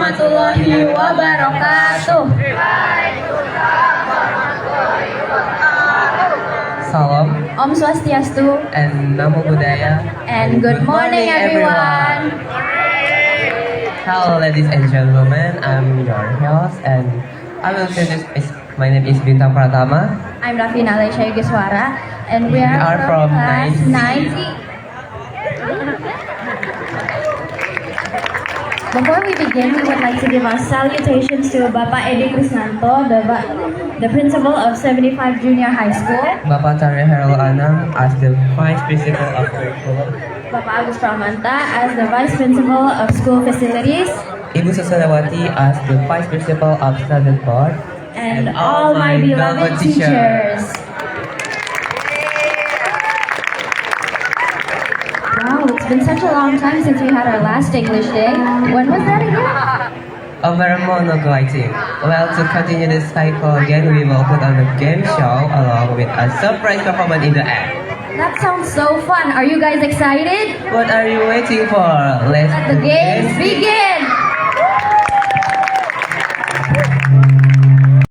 warahmatullahi wabarakatuh. Salam Om Swastiastu and Namo Buddhaya. and good morning everyone. Hello ladies and gentlemen, I'm your host and I will introduce. My name is Bintang Pratama. I'm Rafina Alesha Yugiswara and we We are are from from class 9C. 9C. Before we begin, we would like to give our salutations to Bapak Edi Krisnanto, the principal of 75 Junior High School, Bapak Tarya Herul Anam as the Vice Principal of Curriculum. Bapak Agus Pramanta as the Vice Principal of School Facilities, Ibu Susalawati as the Vice Principal of Student Board. and all my beloved teachers. Wow, it's been such a long time since we had our last English day. When was that again? Over a month ago, I think. Well, to continue this cycle again, we will put on a game show along with a surprise performance in the end. That sounds so fun. Are you guys excited? What are you waiting for? Let Let the games begin!